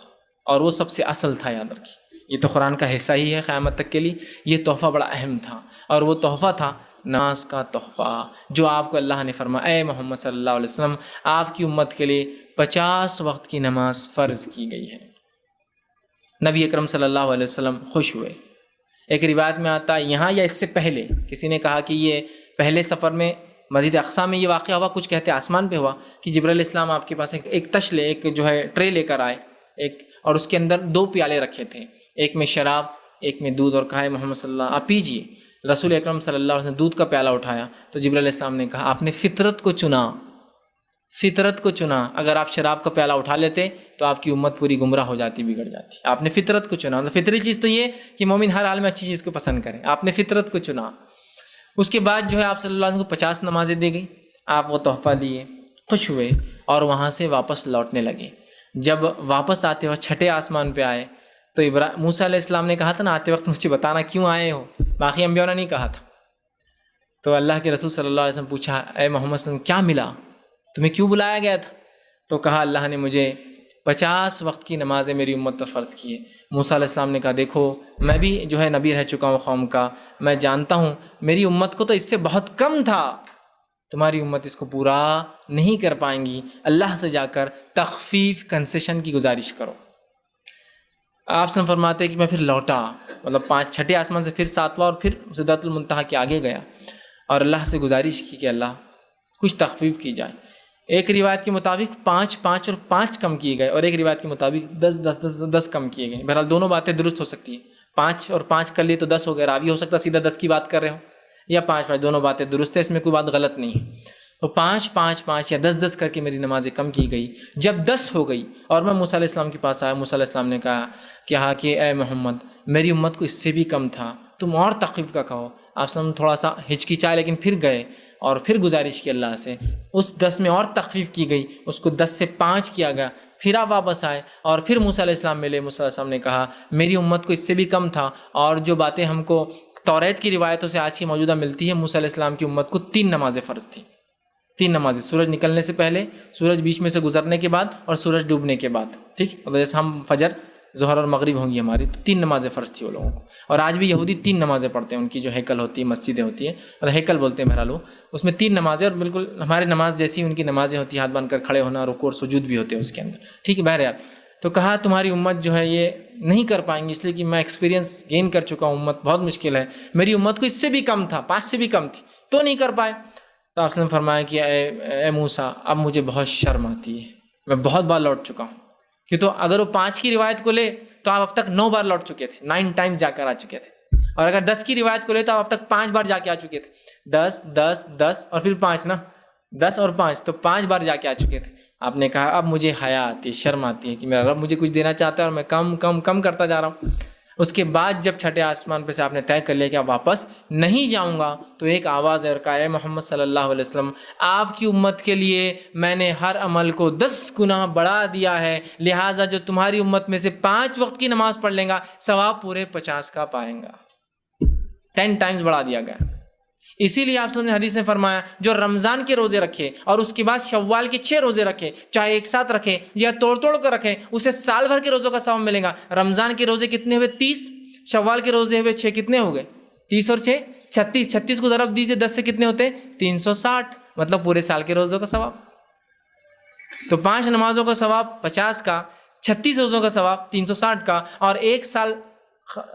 اور وہ سب سے اصل تھا. یاد رکھیے یہ تو قرآن کا حصہ ہی ہے قیامت تک کے لیے. یہ تحفہ بڑا اہم تھا، اور وہ تحفہ تھا نماز کا تحفہ، جو آپ کو اللہ نے فرمایا اے محمد صلی اللہ علیہ وسلم آپ کی امت کے لیے 50 وقت کی نماز فرض کی گئی ہے. نبی اکرم صلی اللہ علیہ وسلم خوش ہوئے. ایک روایت میں آتا ہے یہاں یا اس سے پہلے کسی نے کہا کہ یہ پہلے سفر میں مسجد اقصیٰ میں یہ واقعہ ہوا، کچھ کہتے آسمان پہ ہوا کہ جبرائیل علیہ السلام آپ کے پاس ایک تشلے، ایک جو ہے ٹرے لے کر آئے، اور اس کے اندر 2 پیالے رکھے تھے، ایک میں شراب ایک میں دودھ، اور کہا ہے محمد صلی اللہ آپ پیجیے. رسول اکرم صلی اللہ علیہ وسلم نے دودھ کا پیالہ اٹھایا تو جبرائیل علیہ السلام نے کہا آپ نے فطرت کو چنا، فطرت کو چنا. اگر آپ شراب کا پیالہ اٹھا لیتے تو آپ کی امت پوری گمراہ ہو جاتی، بگڑ جاتی. آپ نے فطرت کو چنا. فطری چیز تو یہ کہ مومن ہر حال میں اچھی چیز کو پسند کرے. آپ نے فطرت کو چنا. اس کے بعد جو ہے آپ صلی اللہ علیہ وسلم کو 50 نمازیں دی گئی. آپ وہ تحفہ دیے، خوش ہوئے، اور وہاں سے واپس لوٹنے لگے. جب واپس آتے وقت 6 آسمان پہ آئے تو موسیٰ علیہ السلام نے کہا تھا نا آتے وقت مجھے بتانا کیوں آئے ہو، باقی انبیاء نے نہیں کہا تھا. تو اللہ کے رسول صلی اللہ علیہ وسلم پوچھا اے محمد صلی اللہ علیہ وسلم کیا ملا، تمہیں کیوں بلایا گیا تھا؟ تو کہا اللہ نے مجھے 50 وقت کی نمازیں میری امت پر فرض کی ہے. موسیٰ علیہ السلام نے کہا دیکھو میں بھی جو ہے نبی رہ چکا ہوں قوم کا، میں جانتا ہوں میری امت کو تو اس سے بہت کم تھا، تمہاری امت اس کو پورا نہیں کر پائیں گی. اللہ سے جا کر تخفیف کنسیشن کی گزارش کرو. آپ سے فرماتے ہیں کہ میں پھر لوٹا، مطلب 6 آسمان سے پھر 7واں، اور پھر سدرۃ المنتہا کے آگے گیا اور اللہ سے گزارش کی کہ اللہ کچھ تخفیف کی جائے. ایک روایت کے مطابق 5 اور 5 کم کیے گئے، اور ایک روایت کے مطابق 10 کم کیے گئے. بہرحال دونوں باتیں درست ہو سکتی ہیں. 5 اور 5 کر لیے تو 10 ہو گئے. راوی ہو سکتا سیدھا 10 کی بات کر رہے ہو، یا 5 دونوں باتیں درست ہے، اس میں کوئی بات غلط نہیں ہے. تو 5 یا 10 کر کے میری نمازیں کم کی گئی. جب 10 ہو گئی اور میں موسیٰ علیہ السلام کے پاس آیا، موسیٰ علیہ السلام نے کہا کہ اے محمد میری امت کو اس سے بھی کم تھا، تم اور تخفیف کا کہو. آپ صلی اللہ علیہ وسلم تھوڑا سا ہچکچائے لیکن پھر گئے اور پھر گزارش کی اللہ سے. اس 10 میں اور تخفیف کی گئی، اس کو 10 سے 5 کیا گیا. پھر آپ واپس آئے اور پھر موسیٰ علیہ السلام ملے. موسیٰ علیہ السلام نے کہا میری امت کو اس سے بھی کم تھا، اور جو باتیں ہم کو توریت کی روایتوں سے آج کی موجودہ ملتی ہے، موسیٰ علیہ السلام کی امت کو 3 نمازیں فرض تھیں. 3 نمازیں، سورج نکلنے سے پہلے، سورج بیچ میں سے گزرنے کے بعد، اور سورج ڈوبنے کے بعد. ٹھیک، مطلب جیسے ہم فجر ظہر اور مغرب ہوں گی ہماری، تو 3 نمازیں فرض تھی وہ لوگوں کو. اور آج بھی یہودی 3 نمازیں پڑھتے ہیں. ان کی جو ہیکل ہوتی ہے، مسجدیں ہوتی ہیں، اور ہیکل بولتے ہیں بہرحال، اس میں 3 نمازیں، اور بالکل ہماری نماز جیسی ان کی نمازیں ہوتی ہیں، ہاتھ باندھ کر کھڑے ہونا، رکوع اور سجود بھی ہوتے ہیں اس کے اندر. ٹھیک ہے بہرحال. تو کہا تمہاری امت جو ہے یہ نہیں کر پائیں گی، اس لیے کہ میں ایکسپیرینس گین کر چکا ہوں، امت بہت مشکل ہے. میری امت کو اس سے بھی کم تھا، 5 سے بھی کم تھی، تو نہیں کر پائے. تو آپ نے فرمایا کہ اے موسیٰ اب مجھے بہت شرم آتی ہے، میں بہت بار لوٹ چکا ہوں. کہ تو اگر وہ 5 کی روایت کو لے تو آپ اب تک 9 بار لوٹ چکے تھے، 9 ٹائمز جا کر آ چکے تھے. اور اگر 10 کی روایت کو لے تو آپ اب تک 5 بار جا کے آ چکے تھے. 10 اور پھر 5 نا، 10 اور 5 تو 5 بار جا کے آ چکے تھے. آپ نے کہا اب مجھے حیا آتی ہے، شرم آتی ہے کہ میرا رب مجھے کچھ دینا چاہتا ہے اور میں کم کرتا جا رہا ہوں. اس کے بعد جب 6 آسمان پہ سے آپ نے طے کر لیا کہ آپ واپس نہیں جاؤں گا، تو ایک آواز ہے اور کہا اے محمد صلی اللہ علیہ وسلم آپ کی امت کے لیے میں نے ہر عمل کو 10 گنا بڑھا دیا ہے، لہٰذا جو تمہاری امت میں سے 5 وقت کی نماز پڑھ لیں گا ثواب پورے 50 کا پائیں گا. 10 ٹائمز بڑھا دیا گیا. اسی لیے آپ صلی اللہ علیہ وسلم نے حدیث میں فرمایا جو رمضان کے روزے رکھے اور اس کے بعد شوال کے 6 روزے رکھے، چاہے ایک ساتھ رکھے یا توڑ کر رکھے، اسے سال بھر کے روزوں کا ثواب ملے گا. رمضان کے روزے کتنے ہوئے؟ 30. شوال کے روزے ہوئے 6، کتنے ہو گئے؟ 30 اور 6 36. 36 کو ضرب دیجیے 10 سے کتنے ہوتے؟ 360، مطلب پورے سال کے روزوں کا ثواب. تو 5 نمازوں کا ثواب 50 کا، 36 روزوں کا ثواب 360 کا، اور ایک سال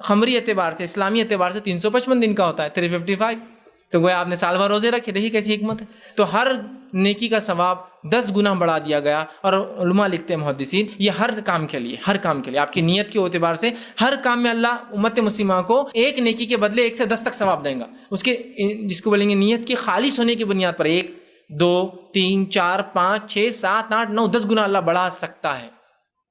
خمری اعتبار سے، اسلامی اعتبار سے 355 دن کا ہوتا ہے، 355. تو گویا آپ نے سال بھر روزے رکھے. دیکھیے کیسی حکمت ہے. تو ہر نیکی کا ثواب 10 گنا بڑھا دیا گیا. اور علماء لکھتے ہیں محدثین یہ ہر کام کے لیے آپ کی نیت کے اعتبار سے ہر کام میں اللہ امت مسلمہ کو ایک نیکی کے بدلے 1 سے 10 تک ثواب دیں گا. اس کے جس کو بولیں گے نیت کے خالص ہونے کی بنیاد پر 1 2 3 4 5 6 7 8 9 10 گنا اللہ بڑھا سکتا ہے.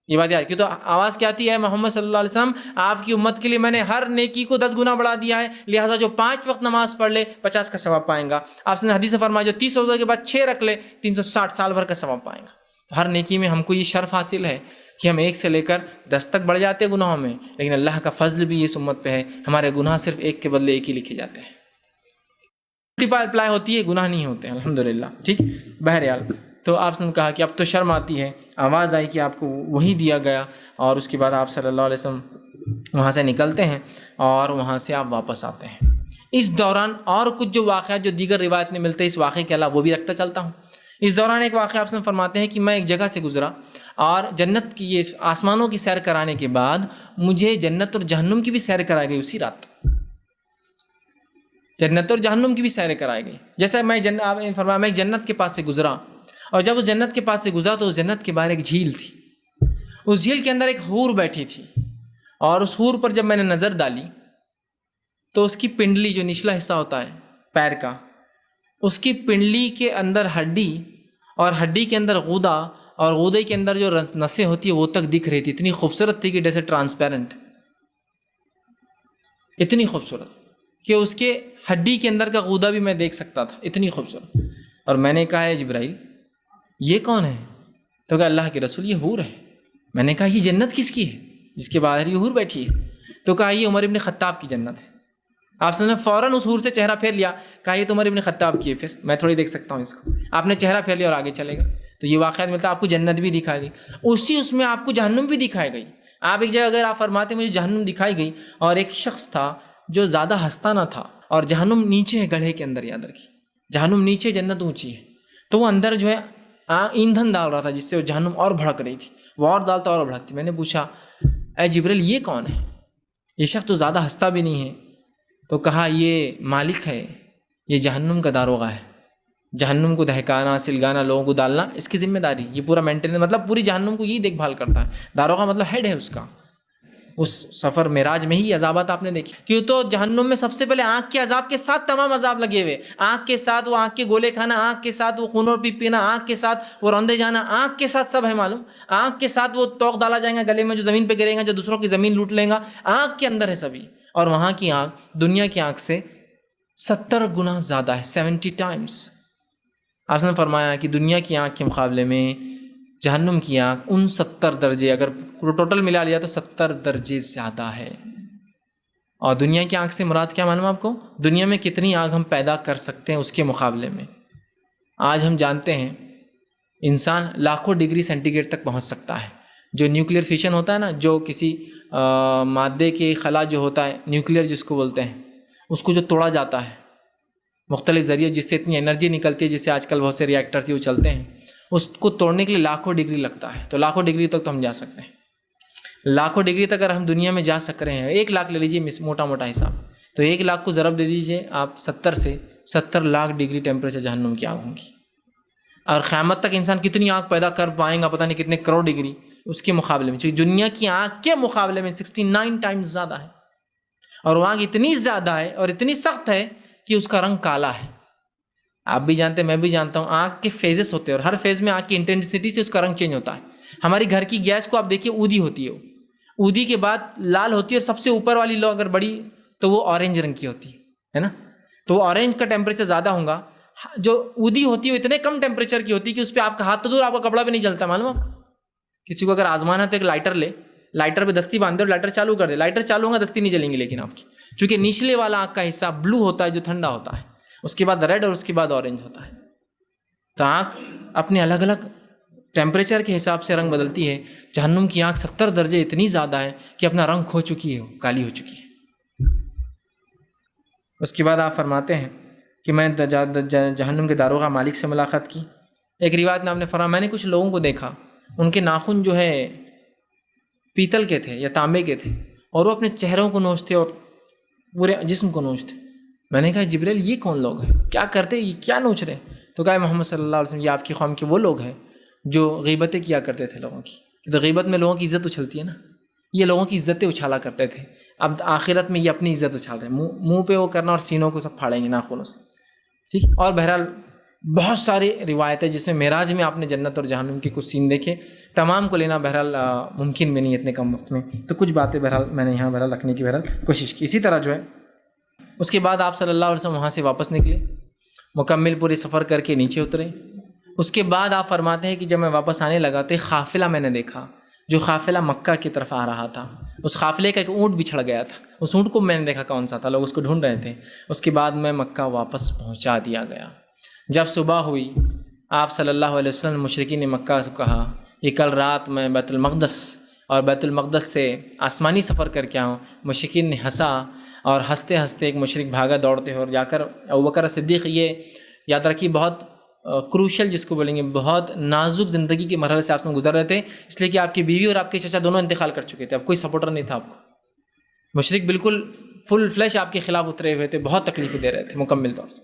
یہ بات یاد. کیوں تو آواز کیا آتی ہے محمد صلی اللہ علیہ وسلم آپ کی امت کے لیے میں نے ہر نیکی کو 10 گنا بڑھا دیا ہے، لہٰذا جو 5 وقت نماز پڑھ لے 50 کا ثواب پائیں گا. آپ نے حدیث میں فرمایا جو 30 روزوں کے بعد 6 رکھ لے 360 سال بھر کا ثواب پائیں گا. تو ہر نیکی میں ہم کو یہ شرف حاصل ہے کہ ہم 1 سے لے کر 10 تک بڑھ جاتے ہیں گناہوں میں، لیکن اللہ کا فضل بھی اس امت پہ ہے، ہمارے گناہ صرف 1 کے بدلے 1 ہی لکھے جاتے ہیں، ملٹیپلائی اپلائی ہوتی ہے، گناہ نہیں ہوتے ہیں الحمدللہ۔ ٹھیک، بہرحال تو آپ نے کہا کہ اب تو شرم آتی ہے، آواز آئی کہ آپ کو وہی دیا گیا، اور اس کے بعد آپ صلی اللہ علیہ وسلم وہاں سے نکلتے ہیں اور وہاں سے آپ واپس آتے ہیں۔ اس دوران اور کچھ جو واقعات جو دیگر روایت میں ملتے ہیں اس واقعے کے علاوہ وہ بھی رکھتا چلتا ہوں۔ اس دوران ایک واقعہ آپ سے فرماتے ہیں کہ میں ایک جگہ سے گزرا اور جنت کی یہ آسمانوں کی سیر کرانے کے بعد مجھے جنت اور جہنم کی بھی سیر کرائی گئی اسی رات، جنت اور جہنم کی بھی سیر کرائی گئی۔ جیسا میں آپ نے فرمایا میں ایک جنت کے پاس سے گزرا، اور جب اس جنت کے پاس سے گزرا تو اس جنت کے باہر ایک جھیل تھی، اس جھیل کے اندر ایک حور بیٹھی تھی، اور اس حور پر جب میں نے نظر ڈالی تو اس کی پنڈلی جو نچلا حصہ ہوتا ہے پیر کا، اس کی پنڈلی کے اندر ہڈی، اور ہڈی کے اندر غدہ، اور غدے کے اندر جو نسیں ہوتی ہیں وہ تک دکھ رہی تھی، اتنی خوبصورت تھی کہ جیسے ٹرانسپیرنٹ، اتنی خوبصورت کہ اس کے ہڈی کے اندر کا غدہ بھی میں دیکھ سکتا تھا، اتنی خوبصورت۔ اور میں نے کہا ہے جبرائیل یہ کون ہے؟ تو کہا اللہ کے رسول یہ حور ہے۔ میں نے کہا یہ جنت کس کی ہے جس کے باہر یہ حور بیٹھی ہے؟ تو کہا یہ عمر ابن خطاب کی جنت ہے۔ آپ نے فوراً اس حور سے چہرہ پھیر لیا، کہا یہ تو عمر ابن خطاب کی ہے، پھر میں تھوڑی دیکھ سکتا ہوں اس کو۔ آپ نے چہرہ پھیر لیا اور آگے چلے گئے۔ تو یہ واقعات ملتا ہے آپ کو جنت بھی دکھائی گئی، اس میں آپ کو جہنم بھی دکھائی گئی۔ آپ ایک جگہ اگر آپ فرماتے مجھے جہنم دکھائی گئی، اور ایک شخص تھا جو زیادہ ہنستا نہ تھا، اور جہنم نیچے ہے گڑھے کے اندر، یاد رکھیے جہنم نیچے جنت اونچی ہے، تو وہ اندر جو ہے ایندھن ڈال رہا تھا جس سے وہ جہنم اور بھڑک رہی تھی، وہ اور ڈالتا اور بھڑکتی۔ میں نے پوچھا اے جبریل یہ کون ہے؟ یہ شخص تو زیادہ ہنستا بھی نہیں ہے۔ تو کہا یہ مالک ہے، یہ جہنم کا داروغہ ہے، جہنم کو دہکانا، سلگانا، لوگوں کو ڈالنا اس کی ذمہ داری، یہ پورا مینٹیننس، مطلب پوری جہنم کو یہی دیکھ بھال کرتا ہے، داروغہ مطلب ہیڈ ہے اس کا۔ اس سفر معراج میں ہی عذابات آپ نے دیکھی، کیوں تو جہنم میں سب سے پہلے آنکھ کے عذاب کے ساتھ تمام عذاب لگے ہوئے، آنکھ کے ساتھ وہ آنکھ کے گولے کھانا، آنکھ کے ساتھ وہ خون اور پیپ پینا، آنکھ کے ساتھ وہ روندے جانا، آنکھ کے ساتھ سب ہے معلوم، آنکھ کے ساتھ وہ توق ڈالا جائے گا گلے میں جو زمین پہ گرے گا، جو دوسروں کی زمین لوٹ لیں گا، آنکھ کے اندر ہے سبھی۔ اور وہاں کی آنکھ دنیا کی آنکھ سے 70 گنا زیادہ ہے، 70 ٹائمز۔ آپ نے فرمایا کہ دنیا کی آنکھ کے مقابلے میں جہنم کی آنکھ 69 درجے، اگر ٹوٹل ملا لیا تو 70 درجے زیادہ ہے۔ اور دنیا کی آنکھ سے مراد کیا معلوم آپ کو؟ دنیا میں کتنی آگ ہم پیدا کر سکتے ہیں اس کے مقابلے میں۔ آج ہم جانتے ہیں انسان لاکھوں ڈگری سینٹی گریڈ تک پہنچ سکتا ہے۔ جو نیوکلیئر فیشن ہوتا ہے نا، جو کسی مادے کے خلا جو ہوتا ہے نیوکلیئر جس کو بولتے ہیں، اس کو جو توڑا جاتا ہے مختلف ذریعے، جس سے اتنی انرجی نکلتی ہے، جس سے آج کل بہت سے ری ایکٹرز وہ چلتے ہیں، اس کو توڑنے کے لیے لاکھوں ڈگری لگتا ہے۔ تو لاکھوں ڈگری تک تو ہم جا سکتے ہیں، لاکھوں ڈگری تک اگر ہم دنیا میں جا سک رہے ہیں، 1 لاکھ لے لیجیے موٹا موٹا حساب، تو 1 لاکھ کو ضرب دے دیجیے آپ 70 سے، 70 لاکھ ڈگری ٹیمپریچر جہنم کی آگ ہوں گی۔ اور قیامت تک انسان کتنی آگ پیدا کر پائیں گا پتہ نہیں کتنے کروڑ ڈگری اس کے مقابلے میں، چونکہ دنیا کی آگ کے مقابلے میں 69 ٹائمز زیادہ ہے، اور وہ آگ اتنی زیادہ ہے اور اتنی سخت ہے کہ اس کا رنگ کالا ہے۔ آپ بھی جانتے ہیں، میں بھی جانتا ہوں، آگ کے فیزز ہوتے ہیں اور ہر فیز میں آگ کی انٹینسٹی سے اس کا رنگ چینج ہوتا ہے۔ ہماری گھر کی گیس کو آپ دیکھیے، اودھی ہوتی ہے، اودھی کے بعد لال ہوتی ہے، اور سب سے اوپر والی لو اگر بڑی تو وہ اورنج رنگ کی ہوتی ہے نا، تو وہ اورنج کا ٹیمپریچر زیادہ ہوگا۔ جو اودھی ہوتی ہے وہ اتنے کم ٹیمپریچر کی ہوتی ہے کہ اس پہ آپ کا ہاتھ تو دور، آپ کا کپڑا بھی نہیں جلتا، معلوم آپ کو۔ کسی کو اگر آزمانا تو ایک لائٹر لے، لائٹر پہ دستی باندھ دے اور لائٹر چالو کر دے، لائٹر چالو ہوگا دستی نہیں جلیں گی، لیکن آپ کی چونکہ نیچلے والا آنکھ کا حصہ بلو ہوتا ہے جو ٹھنڈا ہوتا ہے، اس کے بعد ریڈ اور اس کے بعد اورنج ہوتا ہے۔ تو آنکھ اپنے الگ الگ ٹیمپریچر کے حساب سے رنگ بدلتی ہے۔ جہنم کی آنکھ 70 درجے اتنی زیادہ ہے کہ اپنا رنگ کھو چکی ہے، کالی ہو چکی ہے۔ اس کے بعد آپ فرماتے ہیں کہ میں جہنم کے داروغہ مالک سے ملاقات کی۔ ایک روایت میں آپ نے فرمایا میں نے کچھ لوگوں کو دیکھا، ان کے ناخن جو ہے پیتل کے تھے یا تانبے کے تھے، اور وہ اپنے چہروں کو نوچتے اور پورے جسم کو نوچتے۔ میں نے کہا جبریل یہ کون لوگ ہیں، کیا کرتے، یہ کیا نوچ رہے؟ تو کہا محمد صلی اللہ علیہ وسلم یہ آپ کی قوم کے وہ لوگ ہیں جو غیبتیں کیا کرتے تھے لوگوں کی، کہ تو غیبت میں لوگوں کی عزت اچھلتی ہے نا، یہ لوگوں کی عزتیں اچھالا کرتے تھے۔ اب آخرت میں یہ اپنی عزت اچھال رہے ہیں، منہ پہ وہ کرنا اور سینوں کو سب پھاڑیں گے ناخنوں سے، ٹھیک۔ اور بہرحال بہت ساری روایتیں جس میں معراج میں آپ نے جنت اور جہنم کے کچھ سین دیکھے، تمام کو لینا بہرحال ممکن بھی نہیں اتنے کم وقت میں، تو کچھ باتیں بہرحال میں نے یہاں بہرحال رکھنے کی بہرحال کوشش کی۔ اسی طرح جو ہے اس کے بعد آپ صلی اللہ علیہ وسلم وہاں سے واپس نکلے، مکمل پورے سفر کر کے نیچے اترے۔ اس کے بعد آپ فرماتے ہیں کہ جب میں واپس آنے لگا تو ایک قافلہ میں نے دیکھا جو قافلہ مکہ کی طرف آ رہا تھا. اس قافلے کا ایک اونٹ بچھڑ گیا تھا. اس اونٹ کو میں نے دیکھا کون سا تھا, لوگ اس کو ڈھونڈ رہے تھے. اس کے بعد میں مکہ واپس پہنچا دیا گیا. جب صبح ہوئی آپ صلی اللہ علیہ وسلم نے مشرکین مکہ سے کہا یہ کل رات میں بیت المقدس اور بیت المقدس سے آسمانی سفر کر کے آؤں. مشرکین نے ہنسا اور ہنستے ہنستے ایک مشرک بھاگا دوڑتے ہوئے اور جا کر ابوبکر صدیق, یہ یاد رکھیے بہت کروشل جس کو بولیں گے, بہت نازک زندگی کے مرحلے سے آپ سے گزر رہے تھے, اس لیے کہ آپ کی بیوی اور آپ کے چچا دونوں انتقال کر چکے تھے. اب کوئی سپورٹر نہیں تھا آپ کو. مشرک بالکل فل فلیش آپ کے خلاف اترے ہوئے تھے, بہت تکلیفیں دے رہے تھے مکمل طور سے.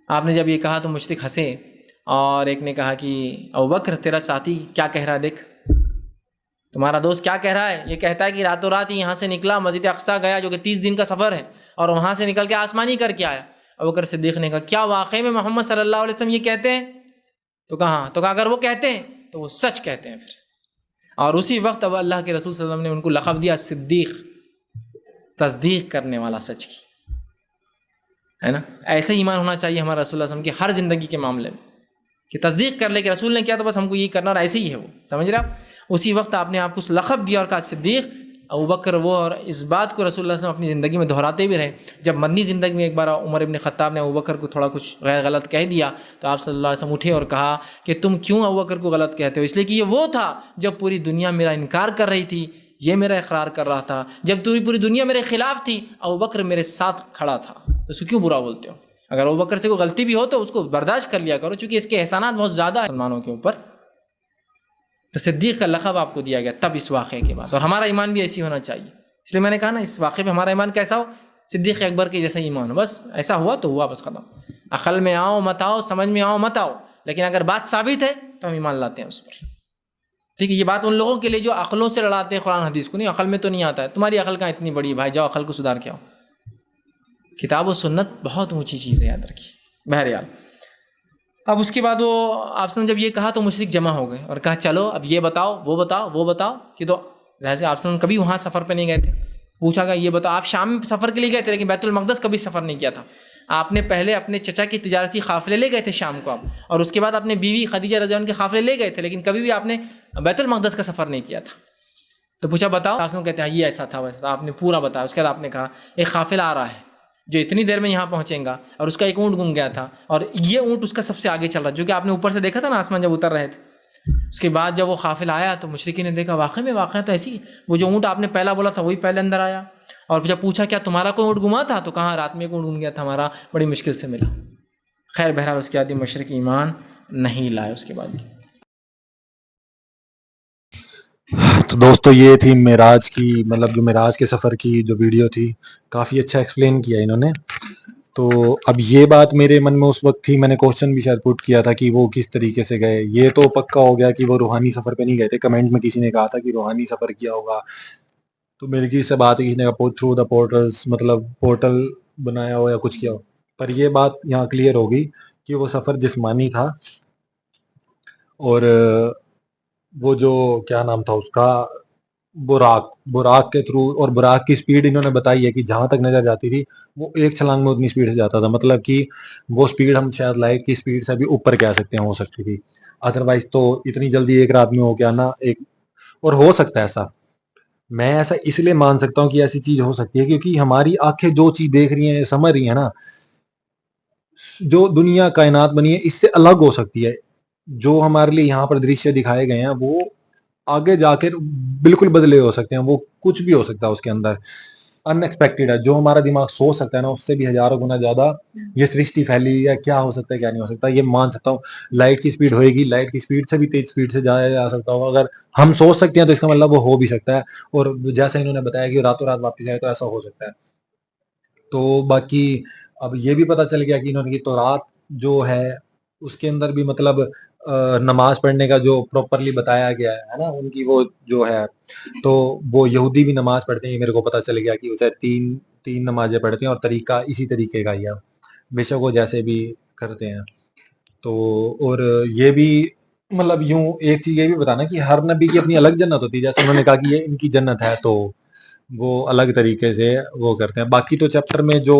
آپ نے جب یہ کہا تو مشرک ہنسے اور ایک نے کہا کہ ابوبکر تیرا ساتھی کیا کہہ رہا ہے, دیکھ تمہارا دوست کیا کہہ رہا ہے. یہ کہتا ہے کہ راتوں رات ہی یہاں سے نکلا, مسجد اقصیٰ گیا جو کہ 30 دن کا سفر ہے, اور وہاں سے نکل کے آسمانی کر کے آیا. ابوبکر صدیق نے کہا کیا واقعی میں محمد صلی اللہ علیہ وسلم یہ کہتے ہیں؟ تو کہا اگر وہ کہتے ہیں تو وہ سچ کہتے ہیں پھر. اور اسی وقت اب اللہ کے رسول صلی اللہ علیہ وسلم نے ان کو لقب دیا صدیق, تصدیق کرنے والا سچ کی, ہے نا. ایسے ایمان ہونا چاہیے ہمارا رسول اللہ علیہ وسلم کی ہر زندگی کے معاملے میں, کہ تصدیق کر لے کہ رسول نے کیا تو بس ہم کو یہ کرنا, اور ایسے ہی ہے وہ, سمجھ رہے آپ. اسی وقت آپ نے آپ کو لقب دیا اور کہا صدیق. ابوبکر وہ, اور اس بات کو رسول اللہ صلی اللہ علیہ وسلم اپنی زندگی میں دہراتے بھی رہے. جب مدنی زندگی میں ایک بار عمر ابن خطاب نے ابوبکر کو تھوڑا کچھ غیر غلط کہہ دیا تو آپ صلی اللہ علیہ وسلم اٹھے اور کہا کہ تم کیوں ابوبکر کو غلط کہتے ہو؟ اس لیے کہ یہ وہ تھا جب پوری دنیا میرا انکار کر رہی تھی, یہ میرا اقرار کر رہا تھا. جب پوری دنیا میرے خلاف تھی ابوبکر میرے ساتھ کھڑا تھا, تو اس کو کیوں برا بولتے ہو؟ اگر ابوبکر سے کوئی غلطی بھی ہو تو اس کو برداشت کر لیا کرو, چونکہ اس کے احسانات بہت زیادہ ہیں مسلمانوں کے اوپر. تو صدیق کا لقب آپ کو دیا گیا تب اس واقعے کے بعد, اور ہمارا ایمان بھی ایسی ہونا چاہیے. اس لیے میں نے کہا نا اس واقعے پہ ہمارا ایمان کیسا ہو, صدیق اکبر کے جیسا ایمان ہو. بس ایسا ہوا تو ہوا, بس ختم. عقل میں آؤ مت آؤ, سمجھ میں آؤ مت آؤ, لیکن اگر بات ثابت ہے تو ہم ایمان لاتے ہیں اس پر. ٹھیک ہے, یہ بات ان لوگوں کے لیے جو عقلوں سے لڑاتے ہیں قرآن حدیث کو. نہیں, عقل میں تو نہیں آتا ہے, تمہاری عقل کہاں اتنی بڑی ہے بھائی, جاؤ عقل کو سدھار کے آؤ. کتاب و سنت بہت اونچی چیز ہے, یاد رکھیے. بہرحال اب اس کے بعد وہ آپ نے جب یہ کہا تو مشرک جمع ہو گئے اور کہا چلو اب یہ بتاؤ وہ بتاؤ وہ بتاؤ. کہ تو ظاہر سے آپ کبھی وہاں سفر پہ نہیں گئے تھے. پوچھا گیا یہ بتاؤ, آپ شام میں سفر کے لیے گئے تھے لیکن بیت المقدس کبھی سفر نہیں کیا تھا. آپ نے پہلے اپنے چچا کے تجارتی قافلے لے گئے تھے شام کو آپ, اور اس کے بعد اپنے بیوی خدیجہ رضی اللہ عنہا کے قافلے لے گئے تھے, لیکن کبھی بھی آپ نے بیت المقدس کا سفر نہیں کیا تھا. تو پوچھا بتاؤ, آپ کہتے ہیں یہ ایسا تھا ویسا تھا. آپ نے پورا بتایا. اس کے بعد آپ نے کہا ایک قافلہ آ رہا ہے جو اتنی دیر میں یہاں پہنچیں گا, اور اس کا ایک اونٹ گم گیا تھا, اور یہ اونٹ اس کا سب سے آگے چل رہا ہے, جو کہ آپ نے اوپر سے دیکھا تھا نا آسمان جب اتر رہے تھے. اس کے بعد جب وہ قافلہ آیا تو مشرکین نے دیکھا واقعہ تو ایسی, وہ جو اونٹ آپ نے پہلا بولا تھا وہی پہلے اندر آیا. اور جب پوچھا کیا تمہارا کوئی اونٹ گما تھا, تو کہاں رات میں ایک اونٹ گم گیا تھا ہمارا, بڑی مشکل سے ملا. خیر بہرحال اس کے بعد مشرک ایمان نہیں لائے اس کے بعد. تو دوستو یہ تھی معراج کی, مطلب جو معراج کے سفر کی جو ویڈیو تھی, کافی اچھا ایکسپلین کیا انہوں نے. تو اب یہ بات میرے من میں اس وقت تھی, میں نے کوشچن بھی شاید پٹ کیا تھا کہ وہ کس طریقے سے گئے. یہ تو پکا ہو گیا کہ وہ روحانی سفر پہ نہیں گئے تھے. کمنٹ میں کسی نے کہا تھا کہ روحانی سفر کیا ہوگا, تو میری کسی سے بات ہے کسی نے کہا تھرو دا پورٹلس, مطلب پورٹل بنایا ہو یا کچھ کیا ہو. پر یہ بات یہاں کلیئر ہوگی کہ وہ سفر جسمانی تھا, اور وہ جو کیا نام تھا اس کا, براق کے تھرو. اور براق کی سپیڈ انہوں نے بتائی ہے کہ جہاں تک نظر جاتی تھی وہ ایک چھلانگ میں اتنی سپیڈ سے جاتا تھا. مطلب کہ وہ سپیڈ ہم شاید لائٹ کی سپیڈ سے بھی اوپر کہہ سکتے ہیں, ہو سکتی تھی. ادروائز تو اتنی جلدی ایک رات میں ہو کے آنا ایک, اور ہو سکتا ہے ایسا, میں ایسا اس لیے مان سکتا ہوں کہ ایسی چیز ہو سکتی ہے کیونکہ ہماری آنکھیں جو چیز دیکھ رہی ہیں سمجھ رہی ہیں نا, جو دنیا کائنات بنی ہے اس سے الگ ہو سکتی ہے. جو ہمارے لیے یہاں پر درشیہ دکھائے گئے ہیں وہ آگے جا کے بالکل بدلے ہو سکتے ہیں. وہ کچھ بھی ہو سکتا ہے اس کے اندر, ان ایکسپیکٹڈ ہے. جو ہمارا دماغ سوچ سکتا ہے نا اس سے بھی ہزاروں گنا زیادہ یہ سرشٹی پھیلی ہے, کیا ہو سکتا ہے کیا نہیں ہو سکتا, یہ مان سکتا ہوں. لائٹ کی سپیڈ ہوئے گی, لائٹ کی سپیڈ سے بھی تیز سپیڈ سے جایا جا سکتا ہو. اگر ہم سوچ سکتے ہیں تو اس کا مطلب وہ ہو بھی سکتا ہے. اور جیسا انہوں نے بتایا کہ راتوں رات واپس آئے تو ایسا ہو سکتا ہے. تو باقی اب یہ بھی پتہ چل گیا کہ انہوں نے کی تورات جو ہے اس کے اندر بھی مطلب نماز پڑھنے کا جو پراپرلی بتایا گیا ہے نا, ان کی وہ جو ہے, تو وہ یہودی بھی نماز پڑھتے ہیں. میرے کو پتہ چل گیا کہ اسے تین نمازیں پڑھتے ہیں, اور طریقہ اسی طریقے کا ہی ہے, بے شک وہ جیسے بھی کرتے ہیں. تو اور یہ بھی مطلب یوں ایک چیز یہ بھی بتانا کہ ہر نبی کی اپنی الگ جنت ہوتی ہے. جیسے انہوں نے کہا کہ یہ ان کی جنت ہے تو وہ الگ طریقے سے وہ کرتے ہیں. باقی تو چیپٹر میں جو